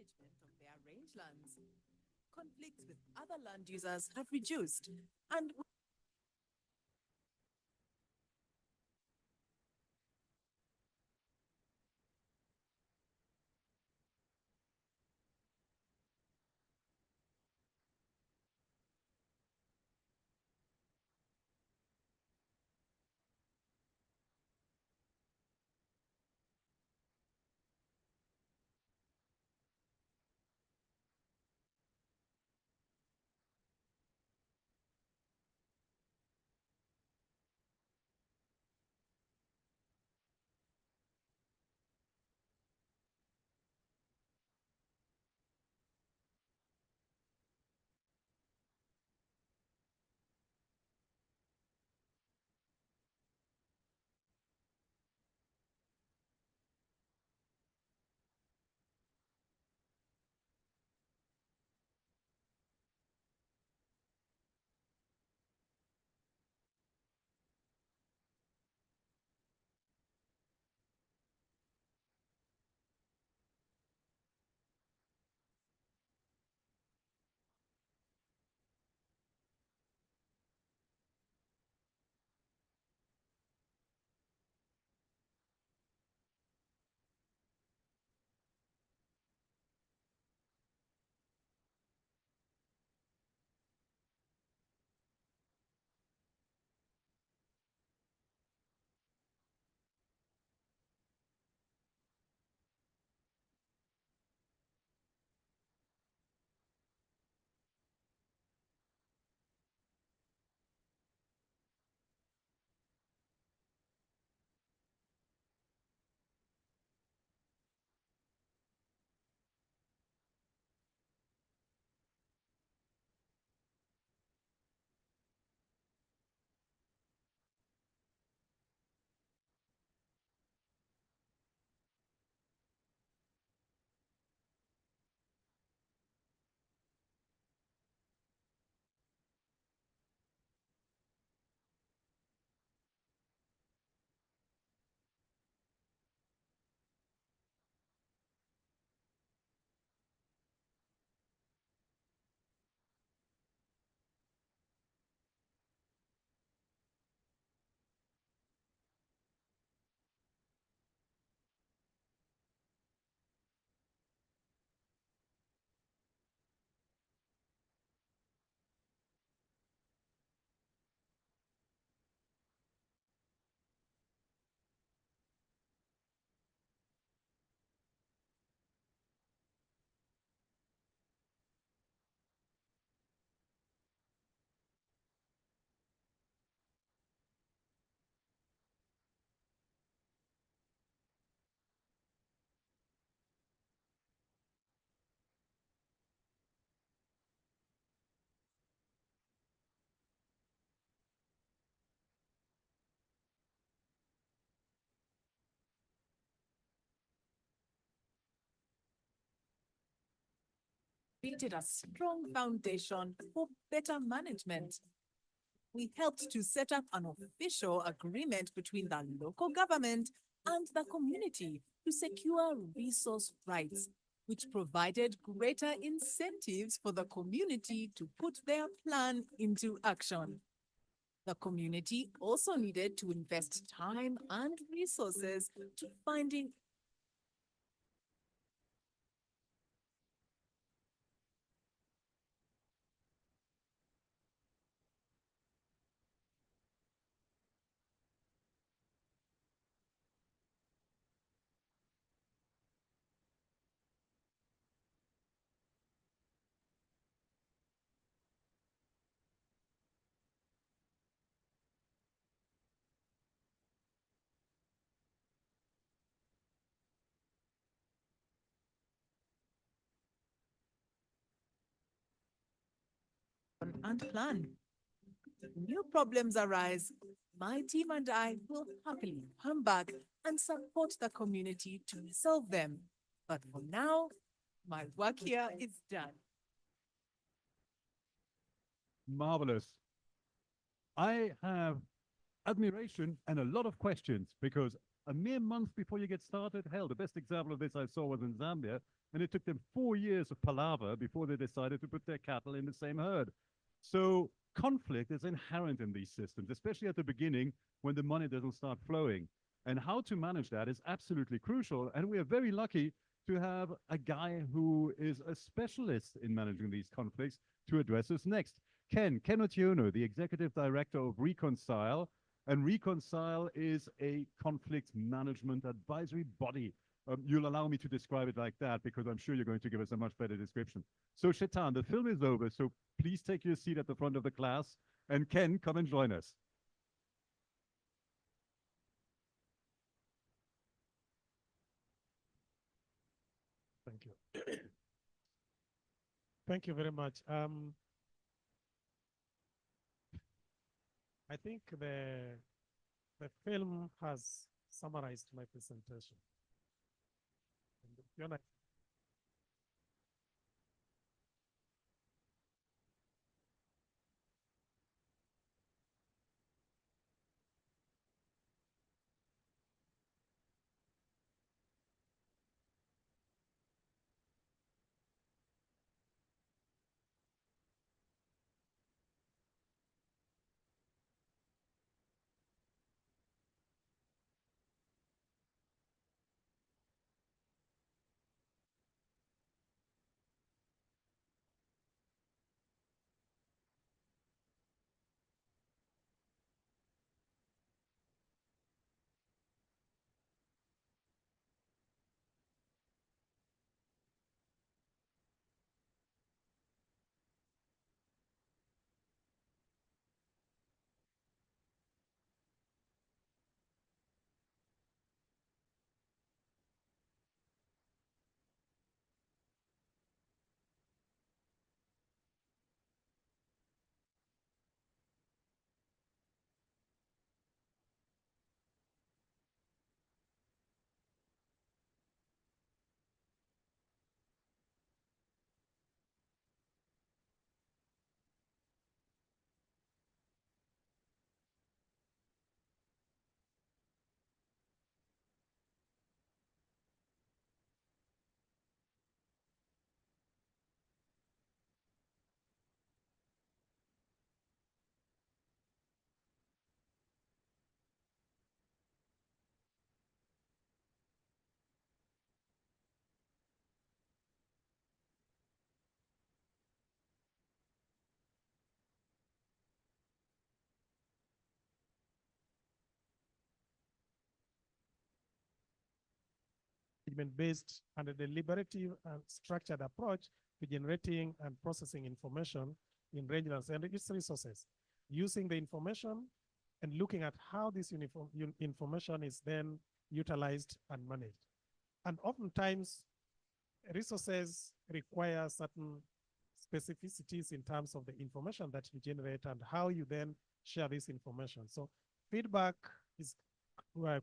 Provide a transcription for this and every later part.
management of their rangelands. Conflicts with other land users have reduced, and created a strong foundation for better management. We helped to set up an official agreement between the local government and the community to secure resource rights, which provided greater incentives for the community to put their plan into action. The community also needed to invest time and resources to finding and plan. New problems arise, my team and I will happily come back and support the community to resolve them. But for now, my work here is done. Marvelous. I have admiration and a lot of questions because a mere month before you get started. Hell, the best example of this I saw was in Zambia, and it took them 4 years of palaver before they decided to put their cattle in the same herd. So conflict is inherent in these systems, especially at the beginning when the money doesn't start flowing. And how to manage that is absolutely crucial. And we are very lucky to have a guy who is a specialist in managing these conflicts to address us next. Ken Otiono, the Executive Director of Reconcile. And Reconcile is a conflict management advisory body. You'll allow me to describe it like that because I'm sure you're going to give us a much better description. So Shetan, the film is over, so please take your seat at the front of the class. And Ken, come and join us. Thank you. Thank you very much. I think the film has summarized my presentation. And Fiona, based and a deliberative and structured approach to generating and processing information in rangelands and its resources, using the information and looking at how this information is then utilized and managed. And oftentimes, resources require certain specificities in terms of the information that you generate and how you then share this information. So feedback is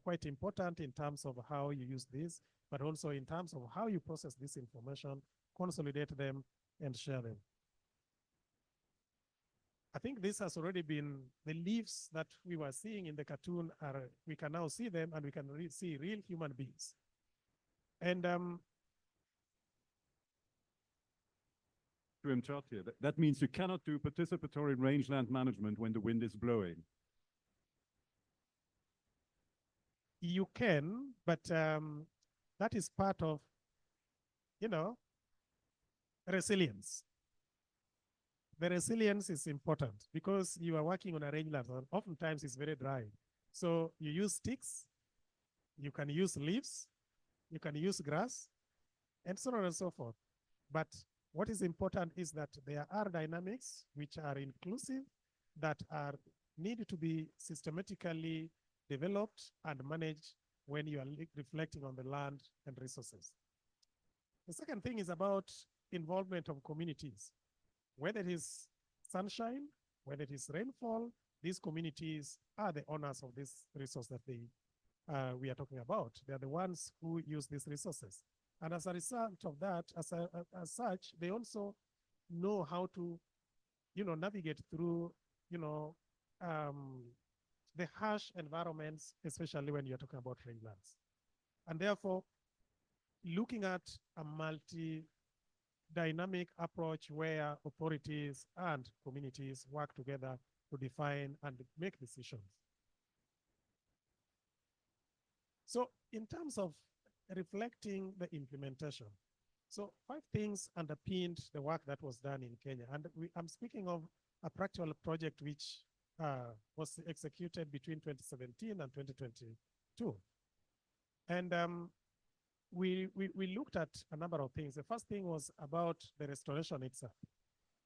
quite important in terms of how you use this, but also in terms of how you process this information, consolidate them, and share them. I think this has already been, the leaves that we were seeing in the cartoon are, we can now see them and we can see real human beings. And To interrupt here, that means you cannot do participatory rangeland management when the wind is blowing. you can, but that is part of, you know, resilience. The resilience is important because you are working on a rangeland and oftentimes it's very dry. So you use sticks, you can use leaves, you can use grass, and so on and so forth. But what is important is that there are dynamics which are inclusive, that are need to be systematically developed and managed when you are reflecting on the land and resources. The second thing is about involvement of communities. Whether it is sunshine, whether it is rainfall, these communities are the owners of this resource that we are talking about. They are the ones who use these resources. And as a result of that, as such, they also know how to, navigate through, the the harsh environments, especially when you're talking about rangelands. And therefore, looking at a multi-dynamic approach where authorities and communities work together to define and make decisions. So in terms of reflecting the implementation, so 5 things underpinned the work that was done in Kenya. And I'm speaking of a practical project which was executed between 2017 and 2022. And we looked at a number of things. The first thing was about the restoration itself.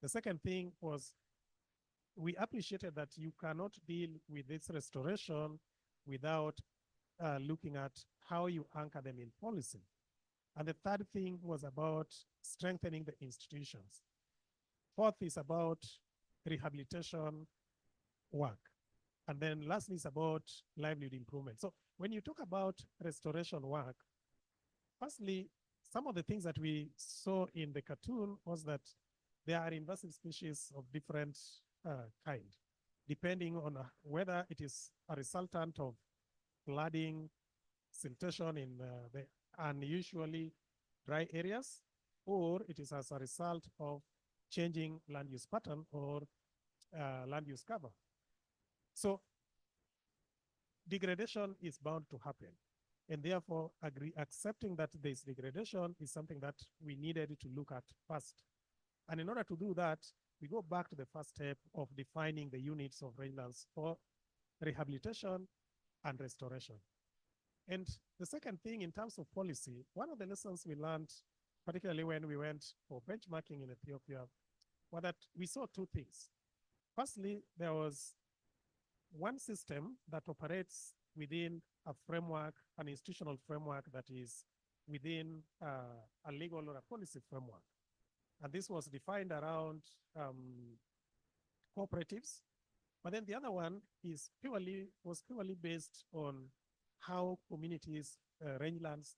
The second thing was we appreciated that you cannot deal with this restoration without looking at how you anchor them in policy. And the third thing was about strengthening the institutions. Fourth is about rehabilitation work. And then lastly is about livelihood improvement. So when you talk about restoration work, firstly, some of the things that we saw in the cartoon was that there are invasive species of different kind, depending on whether it is a resultant of flooding, siltation in the unusually dry areas, or it is as a result of changing land use pattern or land use cover. So degradation is bound to happen. And therefore, accepting that there's degradation is something that we needed to look at first. And in order to do that, we go back to the first step of defining the units of rangelands for rehabilitation and restoration. And the second thing in terms of policy, one of the lessons we learned, particularly when we went for benchmarking in Ethiopia, was that we saw 2 things. Firstly, there was one system that operates within a framework, an institutional framework that is within a legal or a policy framework. And this was defined around cooperatives. But then the other one was purely based on how communities, rangelands,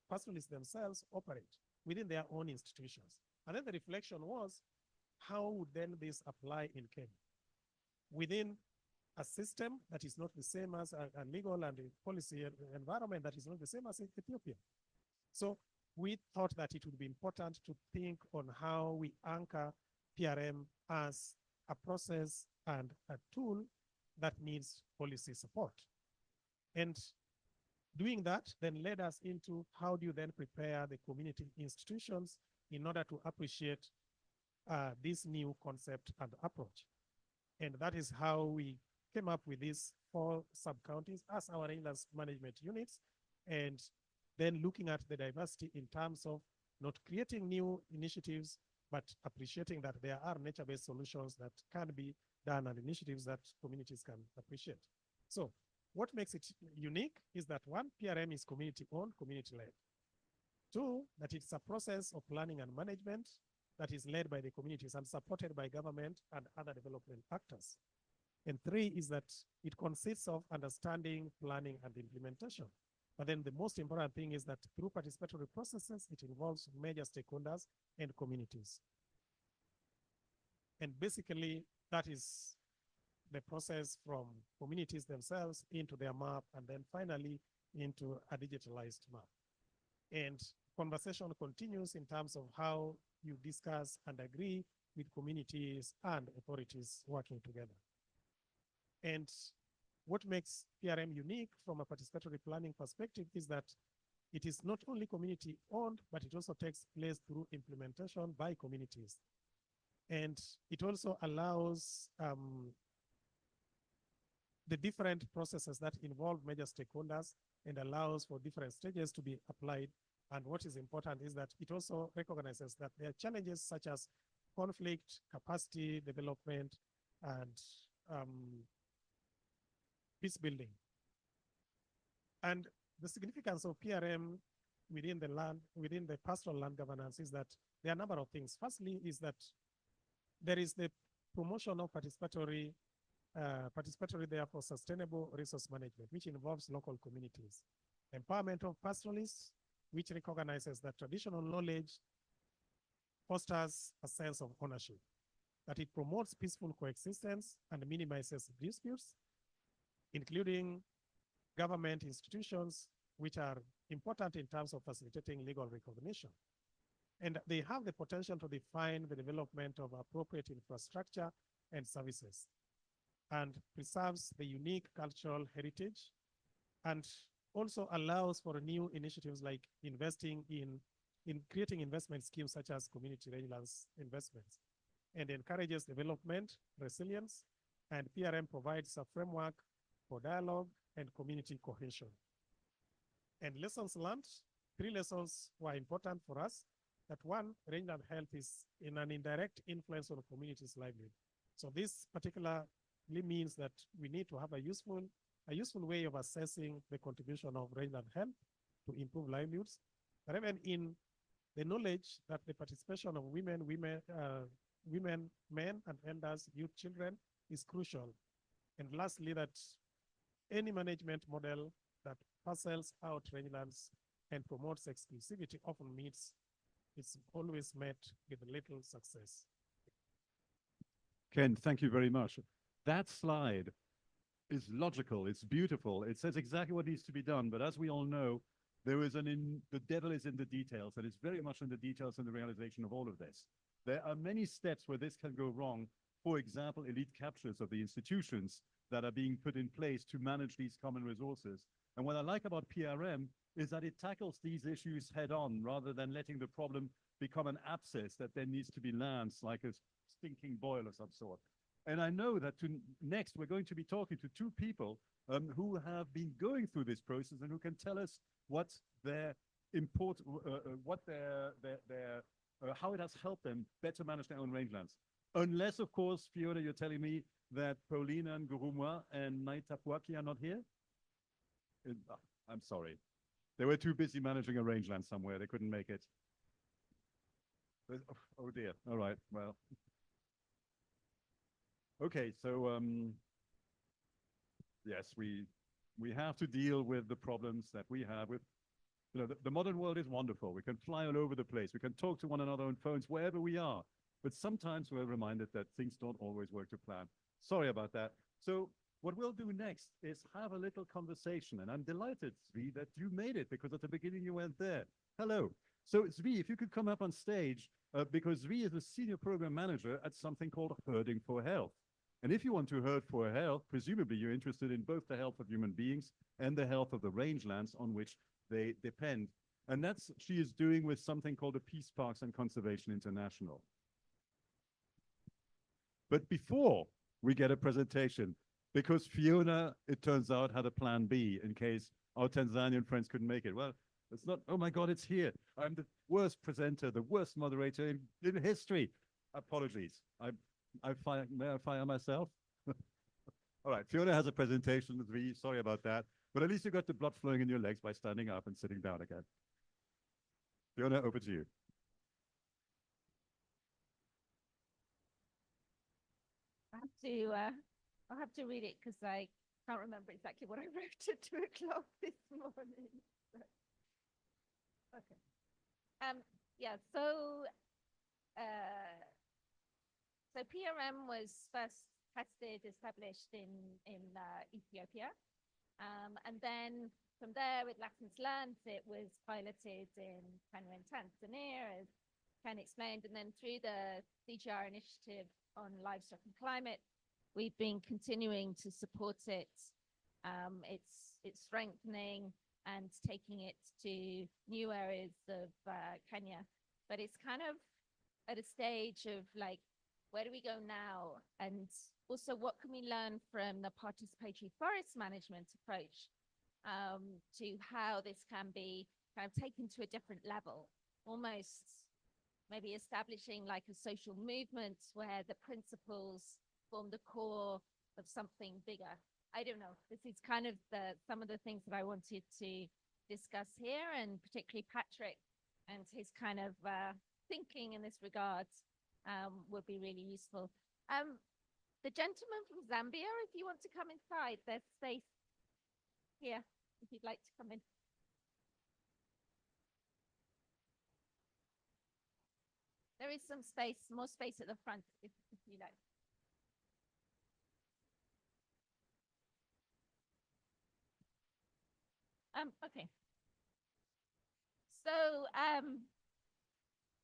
pastoralists themselves operate within their own institutions. And then the reflection was, how would then this apply in Kenya? Within a system that is not the same as a legal and a policy environment that is not the same as in Ethiopia. So we thought that it would be important to think on how we anchor PRM as a process and a tool that needs policy support. And doing that then led us into how do you then prepare the community institutions in order to appreciate this new concept and approach. And that is how we came up with these 4 sub-counties as our rangelands management units, and then looking at the diversity in terms of not creating new initiatives, but appreciating that there are nature-based solutions that can be done and initiatives that communities can appreciate. So what makes it unique is that 1, PRM is community-owned, community-led. 2, that it's a process of planning and management that is led by the communities and supported by government and other development actors. And 3 is that it consists of understanding, planning, and implementation. But then the most important thing is that through participatory processes, it involves major stakeholders and communities. And basically, that is the process from communities themselves into their map, and then finally into a digitalized map. And conversation continues in terms of how you discuss and agree with communities and authorities working together. And what makes PRM unique from a participatory planning perspective is that it is not only community owned, but it also takes place through implementation by communities. And it also allows the different processes that involve major stakeholders and allows for different stages to be applied. And what is important is that it also recognizes that there are challenges such as conflict, capacity development, and peace building. And the significance of PRM within the pastoral land governance is that there are a number of things. Firstly is that there is the promotion of participatory therefore sustainable resource management, which involves local communities. Empowerment of pastoralists, which recognizes that traditional knowledge fosters a sense of ownership, that it promotes peaceful coexistence and minimizes disputes, including government institutions, which are important in terms of facilitating legal recognition. And they have the potential to define the development of appropriate infrastructure and services, and preserves the unique cultural heritage, and also allows for new initiatives like investing in creating investment schemes such as community rangelands investments, and encourages development, resilience, and PRM provides a framework for dialogue and community cohesion. And lessons learned, 3 lessons were important for us. That one, rangeland health is in an indirect influence on the community's livelihood. So this particularly means that we need to have a useful way of assessing the contribution of rangeland health to improve livelihoods, but even in the knowledge that the participation of women, men, and elders, youth, children is crucial. And lastly, that any management model that parcels out rangelands and promotes exclusivity often it's always met with little success. Ken, thank you very much. That slide is logical, it's beautiful, it says exactly what needs to be done, but as we all know, the devil is in the details, and it's very much in the details in the realization of all of this. There are many steps where this can go wrong. For example, elite captures of the institutions that are being put in place to manage these common resources. And what I like about PRM is that it tackles these issues head on rather than letting the problem become an abscess that then needs to be lanced like a stinking boil of some sort. And I know that next we're going to be talking to 2 people who have been going through this process and who can tell us what their how it has helped them better manage their own rangelands. Unless, of course, Fiona, you're telling me that Paulina and Gurumwa and Naitapuaki are not here? I'm sorry. They were too busy managing a rangeland somewhere. They couldn't make it. Oh dear. All right. Well. Okay. So yes, we have to deal with the problems that we have with. You know, the modern world is wonderful. We can fly all over the place. We can talk to one another on phones wherever we are. But sometimes we're reminded that things don't always work to plan. Sorry about that. So what we'll do next is have a little conversation. And I'm delighted, Zvi, that you made it, because at the beginning you weren't there. Hello. So Zvi, if you could come up on stage, because Zvi is a senior program manager at something called Herding for Health. And if you want to herd for health, presumably you're interested in both the health of human beings and the health of the rangelands on which they depend. And that's she is doing with something called the Peace Parks and Conservation International. But before we get a presentation, because Fiona, it turns out, had a plan B in case our Tanzanian friends couldn't make it. Well, it's not, oh my God, it's here. I'm the worst presenter, the worst moderator in history. Apologies. May I fire myself? All right, Fiona has a presentation. Sorry about that. But at least you got the blood flowing in your legs by standing up and sitting down again. Fiona, over to you. I'll have to read it because I can't remember exactly what I wrote at 2 o'clock this morning. Okay. Yeah. So PRM was first established in Ethiopia, and then from there, with lessons learned, it was piloted in Kenya and Tanzania, as Ken explained, and then through the CGIAR initiative on livestock and climate, we've been continuing to support it. It's strengthening and taking it to new areas of Kenya, but it's kind of at a stage of like, where do we go now? And also, what can we learn from the participatory forest management approach to how this can be kind of taken to a different level, almost maybe establishing like a social movement where the principles form the core of something bigger. I don't know. This is kind of some of the things that I wanted to discuss here, and particularly Patrick and his kind of thinking in this regard would be really useful. The gentleman from Zambia, if you want to come inside, there's space here if you'd like to come in. There is some space, more space at the front if you like. Okay. So,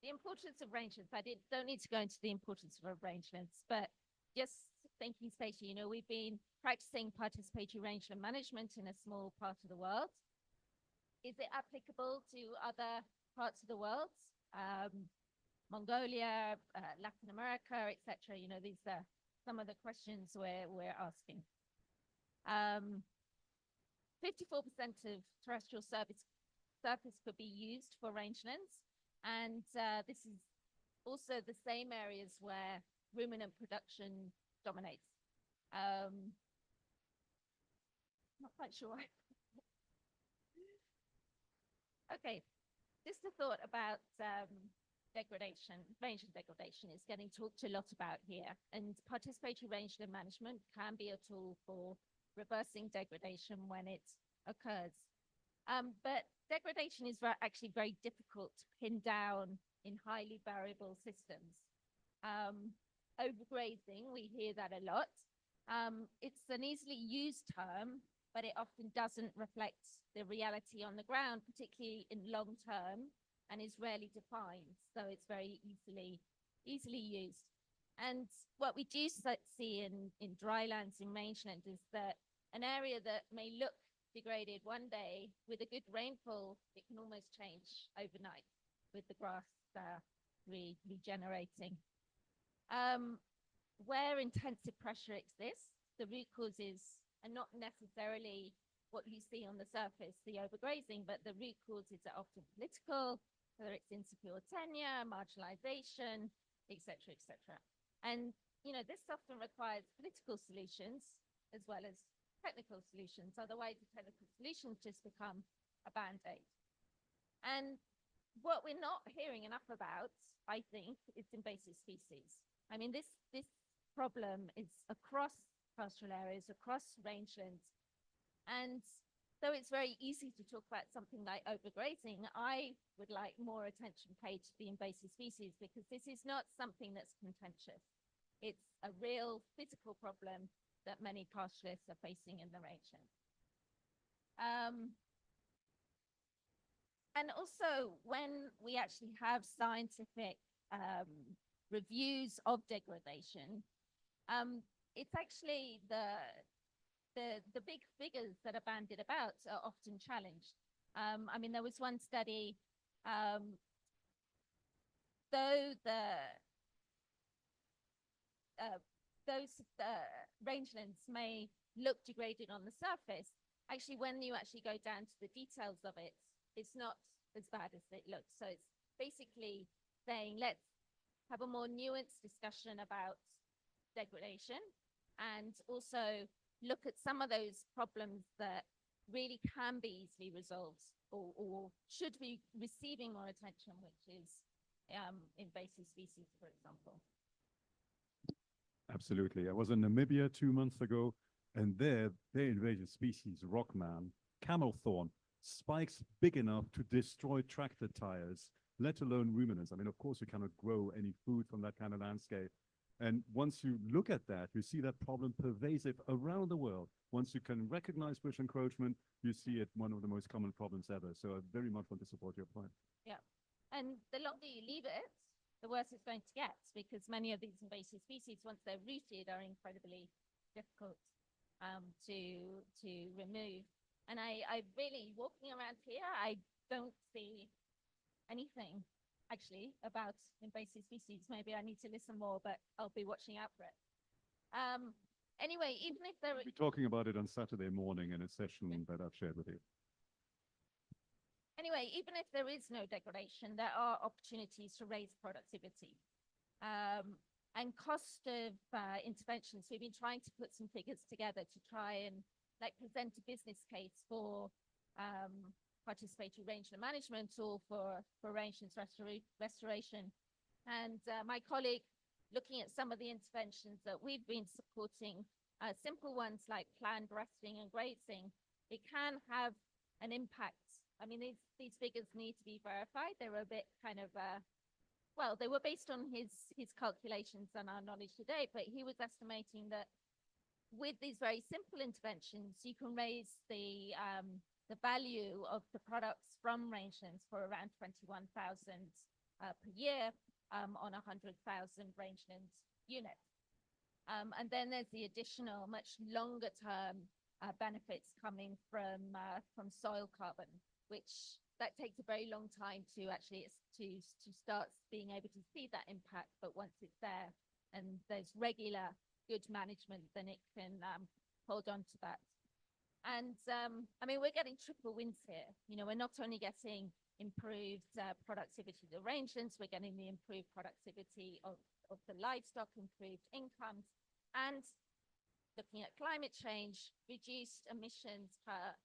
the importance of rangelands. Don't need to go into the importance of rangelands, but just thinking spatially, you know, we've been practicing participatory rangeland management in a small part of the world. Is it applicable to other parts of the world? Mongolia, Latin America, etc. You know, these are some of the questions we're asking. 54% of terrestrial surface could be used for rangelands, and this is also the same areas where ruminant production dominates. Not quite sure. Okay, just a thought about degradation. Rangeland degradation is getting talked a lot about here, and participatory rangeland management can be a tool for reversing degradation when it occurs. But degradation is actually very difficult to pin down in highly variable systems. Overgrazing, we hear that a lot. It's an easily used term, but it often doesn't reflect the reality on the ground, particularly in long term, and is rarely defined. So it's very easily used. And what we do see in drylands, in rangeland, is that an area that may look degraded one day, with a good rainfall, it can almost change overnight with the grass regenerating. Where intensive pressure exists, the root causes are not necessarily what you see on the surface, the overgrazing, but the root causes are often political, whether it's insecure tenure, marginalization, etc., etc. And, you know, this often requires political solutions as well as technical solutions. Otherwise, the technical solutions just become a band-aid. And what we're not hearing enough about, I think, is invasive species. I mean, this problem is across pastoral areas, across rangelands. And though it's very easy to talk about something like overgrazing, I would like more attention paid to the invasive species, because this is not something that's contentious. It's a real physical problem that many pastoralists are facing in the rangeland. And also, when we actually have scientific reviews of degradation, it's actually the big figures that are bandied about are often challenged. I mean, there was one study, though those rangelands may look degraded on the surface, actually, when you actually go down to the details of it, it's not as bad as it looks. So it's basically saying, let's have a more nuanced discussion about degradation, and also look at some of those problems that really can be easily resolved, or should be receiving more attention, which is invasive species, for example. Absolutely. I was in Namibia 2 months ago, and their invasive species, rockman, camel thorn, spikes big enough to destroy tractor tires, let alone ruminants. I mean, of course, you cannot grow any food from that kind of landscape. And once you look at that, you see that problem pervasive around the world. Once you can recognize bush encroachment, you see it one of the most common problems ever. So I very much want to support your point. Yeah. And the longer you leave it, the worse it's going to get, because many of these invasive species, once they're rooted, are incredibly difficult to remove. And I really, walking around here, I don't see anything actually about invasive species. Maybe I need to listen more, but I'll be watching out for it. Anyway, even if there We'll be talking about it on Saturday morning in a session that I've shared with you. Anyway, even if there is no degradation, there are opportunities to raise productivity. And cost of interventions. We've been trying to put some figures together to try and present a business case for participatory rangeland management, or for rangelands restoration. And my colleague, looking at some of the interventions that we've been supporting, simple ones like planned resting and grazing, it can have an impact. I mean, these figures need to be verified. They were a bit kind of, well, they were based on his calculations and our knowledge today, but he was estimating that with these very simple interventions, you can raise the the value of the products from rangelands for around 21,000 per year on 100,000 rangeland units. And then there's the additional, much longer term benefits coming from soil carbon, which that takes a very long time to actually to start being able to see that impact. But once it's there and there's regular good management, then it can hold on to that. And I mean, we're getting triple wins here. You know, we're not only getting improved productivity of the rangelands, we're getting the improved productivity of the livestock, improved incomes, and looking at climate change, reduced emissions per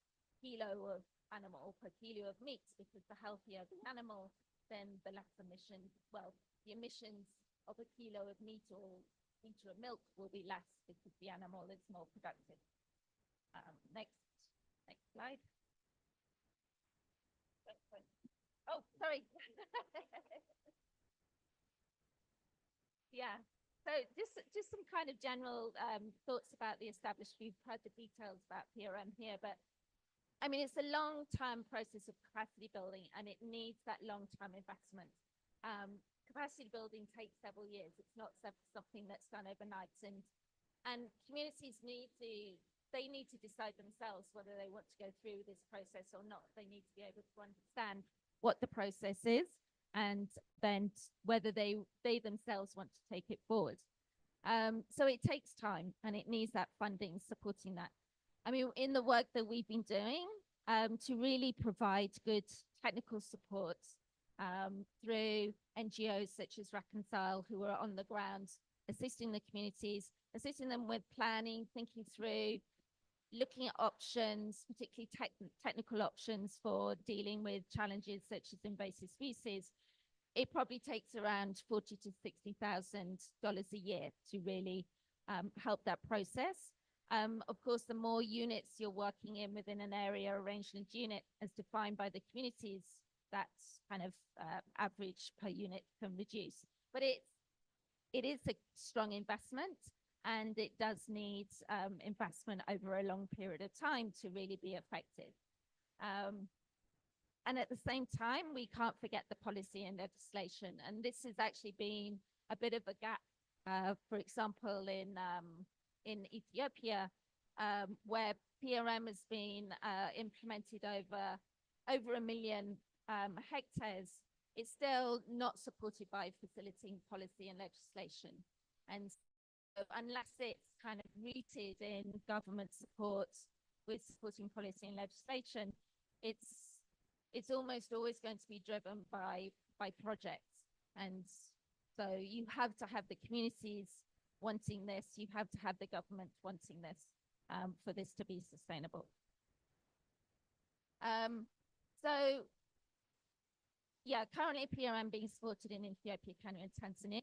kilo of animal, per kilo of meat, because the healthier the animal, then the less emissions. Well, the emissions of a kilo of meat or liter of milk will be less because the animal is more productive. Next slide. Oh, sorry. Yeah. So just some kind of general thoughts about the established. We've heard the details about PRM here, but I mean, it's a long-term process of capacity building, and it needs that long-term investment. Capacity building takes several years. It's not something that's done overnight, and communities need to decide themselves whether they want to go through this process or not. They need to be able to understand what the process is, and then whether they themselves want to take it forward. So it takes time, and it needs that funding supporting that. I mean, in the work that we've been doing to really provide good technical support through NGOs such as Reconcile, who are on the ground assisting the communities, assisting them with planning, thinking through, looking at options, particularly technical options for dealing with challenges such as invasive species. It probably takes around $40,000 to $60,000 a year to really help that process. Of course, the more units you're working in within an area, a rangeland unit, as defined by the communities, that kind of average per unit can reduce. But it is a strong investment, and it does need investment over a long period of time to really be effective. And at the same time, we can't forget the policy and legislation. And this has actually been a bit of a gap, for example, in Ethiopia, where PRM has been implemented over 1 million hectares. It's still not supported by facilitating policy and legislation. And so unless it's kind of rooted in government support with supporting policy and legislation, it's almost always going to be driven by projects. And so you have to have the communities wanting this, you have to have the government wanting this for this to be sustainable. So yeah, currently PRM being supported in Ethiopia, Kenya, and Tanzania.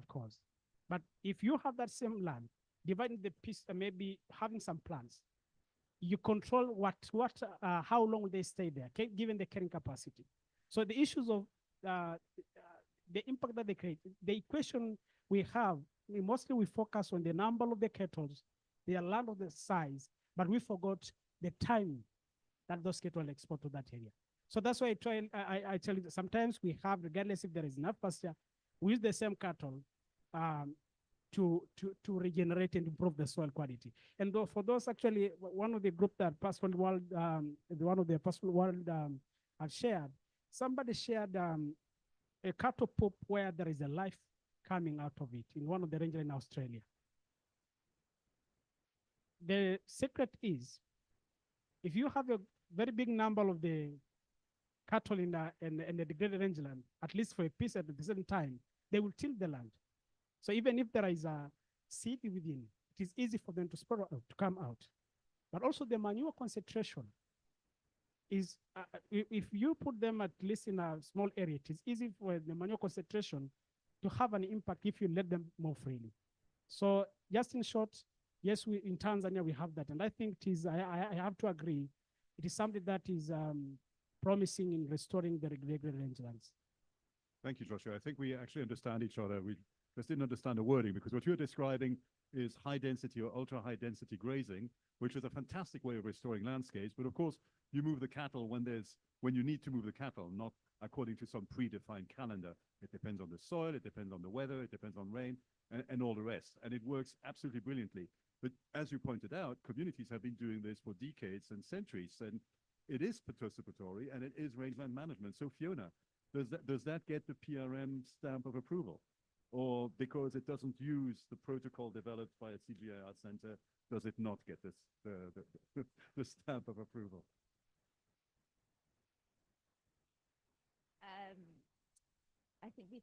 of course. But if you have that same land, dividing the piece, maybe having some plants, you control how long will they stay there, given the carrying capacity. So the issues of the impact that they create, the equation we have, mostly we focus on the number of the cattle, their land of the size, but we forgot the time that those cattle export to that area. So that's why I tell you that sometimes we have, regardless if there is enough pasture, we use the same cattle to regenerate and improve the soil quality. And for those actually, one of the group that Pastoral World, one of the Pastoral World have shared, somebody shared a cattle poop where there is a life coming out of it in one of the rangelands in Australia. The secret is, if you have a very big number of the cattle in the degraded rangeland, at least for a piece at the same time, they will till the land. So even if there is a seed within, it is easy for them to sprout out, to come out. But also the manure concentration is, if you put them at least in a small area, it is easy for the manure concentration to have an impact if you let them more freely. So just in short, yes, in Tanzania we have that. And I think it is, I have to agree, it is something that is promising in restoring the degraded rangelands. Thank you, Joshua. I think we actually understand each other. We just didn't understand the wording, because what you're describing is high density or ultra high density grazing, which is a fantastic way of restoring landscapes. But of course, you move the cattle when you need to move the cattle, not according to some predefined calendar. It depends on the soil, it depends on the weather, it depends on rain, and all the rest. And it works absolutely brilliantly. But as you pointed out, communities have been doing this for decades and centuries, and it is participatory and it is rangeland management. So Fiona, does that get the PRM stamp of approval? Or because it doesn't use the protocol developed by a CGIAR center, does it not get this the stamp of approval? I think it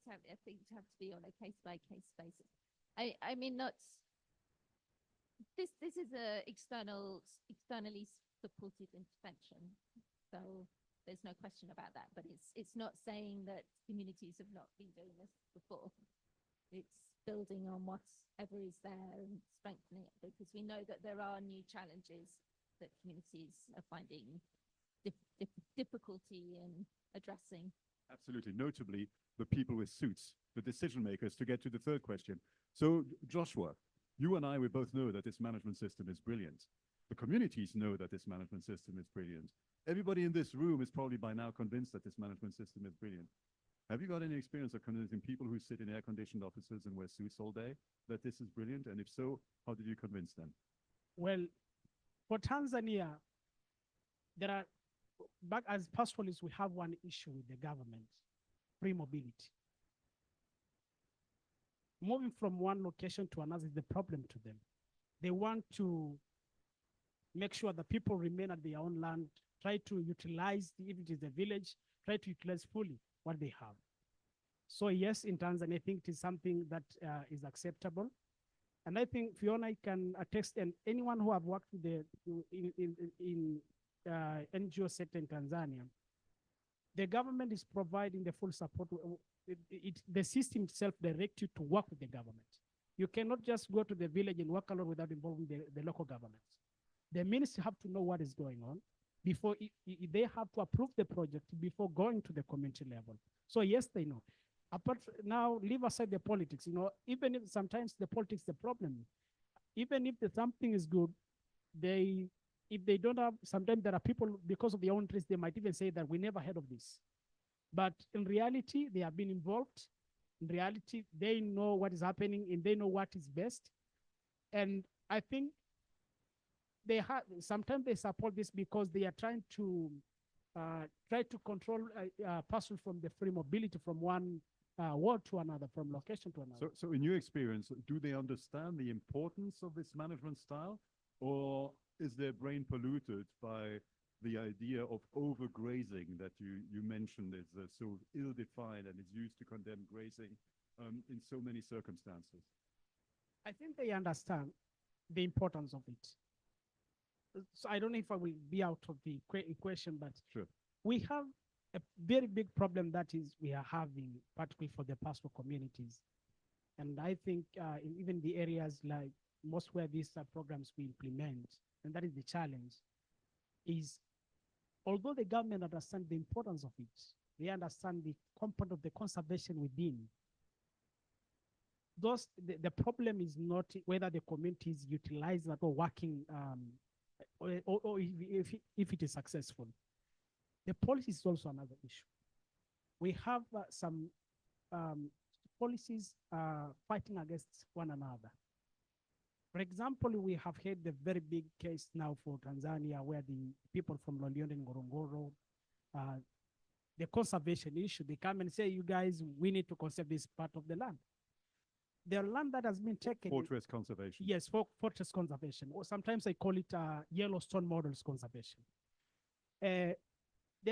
have to be on a case by case basis. I mean, not this is a externally supported intervention, so there's no question about that. But it's not saying that communities have not been doing this before. It's building on whatever is there and strengthening it, because we know that there are new challenges that communities are finding difficulty in addressing. Absolutely, notably the people with suits, the decision makers, to get to the third question. So Joshua, you and I, we both know that this management system is brilliant. The communities know that this management system is brilliant. Everybody in this room is probably by now convinced that this management system is brilliant. Have you got any experience of convincing people who sit in air-conditioned offices and wear suits all day that this is brilliant? And if so, how did you convince them? Well, for Tanzania, there are, back as pastoralists, we have one issue with the government, free mobility. Moving from one location to another is the problem to them. They want to make sure that people remain at their own land, try to utilize, if it is a village, try to utilize fully what they have. So yes, in Tanzania, I think it is something that is acceptable. And I think Fiona can attest, and anyone who have worked with in NGO sector in Tanzania, the government is providing the full support. The system itself directs you to work with the government. You cannot just go to the village and work alone without involving the local governments. The ministry have to know what is going on before they have to approve the project before going to the community level. So yes, they know. Apart now, leave aside the politics. Even if sometimes the politics is the problem, even if something is good, if they don't have, sometimes there are people, because of their own interest, they might even say that we never heard of this. But in reality, they have been involved. In reality, they know what is happening and they know what is best. And I think sometimes they support this because they are trying to control person from the free mobility from one ward to another, from location to another. So in your experience, do they understand the importance of this management style, or is their brain polluted by the idea of overgrazing that you mentioned is so ill-defined and is used to condemn grazing in so many circumstances? I think they understand the importance of it. So I don't know if I will be out of the equation, but sure. We have a very big problem that is we are having, particularly for the pastoral communities. And I think in even the areas like most where these programs we implement, and that is the challenge, is although the government understands the importance of it, they understand the component of the conservation within. The problem is not whether the community is utilized that or working or if it is successful. The policy is also another issue. We have some policies fighting against one another. For example, we have had the very big case now for Tanzania where the people from Loliondo and Ngorongoro, the conservation issue, they come and say, you guys, we need to conserve this part of the land. The land that has been taken. Fortress conservation. Yes, fortress conservation, or sometimes I call it Yellowstone models conservation. The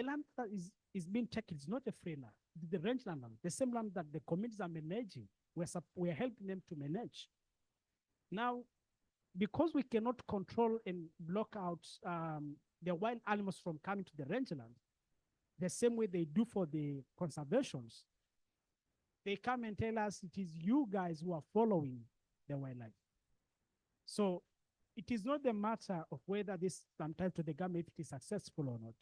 land that is being taken is not a free land. The rangeland land, the same land that the communities are managing, we're helping them to manage. Now, because we cannot control and block out the wild animals from coming to the rangeland, the same way they do for the conservations, they come and tell us it is you guys who are following the wildlife. So it is not the matter of whether this sometimes to the government if it is successful or not.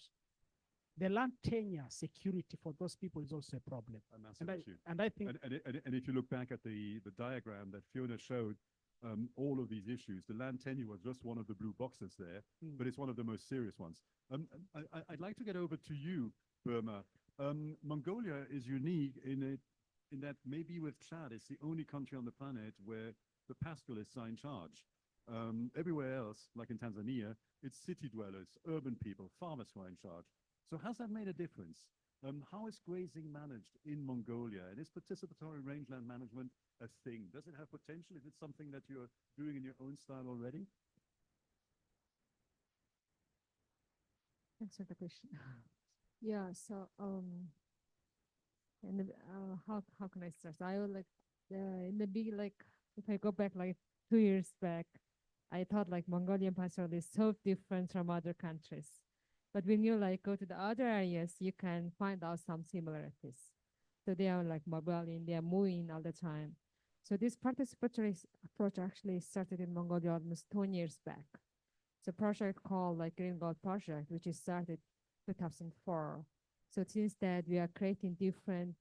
The land tenure security for those people is also a problem. A massive issue. And I think and if you look back at the diagram that Fiona showed, all of these issues, the land tenure was just one of the blue boxes there, but it's one of the most serious ones. I'd like to get over to you, Burma. Mongolia is unique in that maybe with Chad, it's the only country on the planet where the pastoralists are in charge. Everywhere else, like in Tanzania, it's city dwellers, urban people, farmers who are in charge. So has that made a difference? How is grazing managed in Mongolia? And is participatory rangeland management a thing? Does it have potential? Is it something that you're doing in your own style already? Thanks for the question. Yeah, so and how can I start? So I would like in the big like if I go back like 2 years back, I thought like Mongolian pastoral is so different from other countries. But when you like go to the other areas, you can find out some similarities. So they are like mobile, they are moving all the time. So this participatory approach actually started in Mongolia almost 20 years back. It's a project called like Green Gold Project, which is started 2004. So since that, we are creating different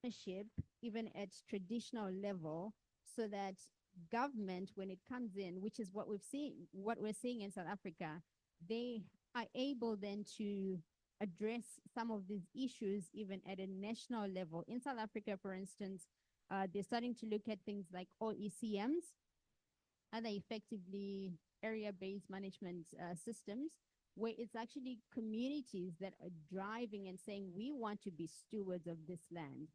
ownership, even at traditional level, so that government, when it comes in, which is what we're seeing in South Africa, they are able then to address some of these issues even at a national level. In South Africa, for instance, they're starting to look at things like OECMs, other effectively area-based management systems, where it's actually communities that are driving and saying, we want to be stewards of this land.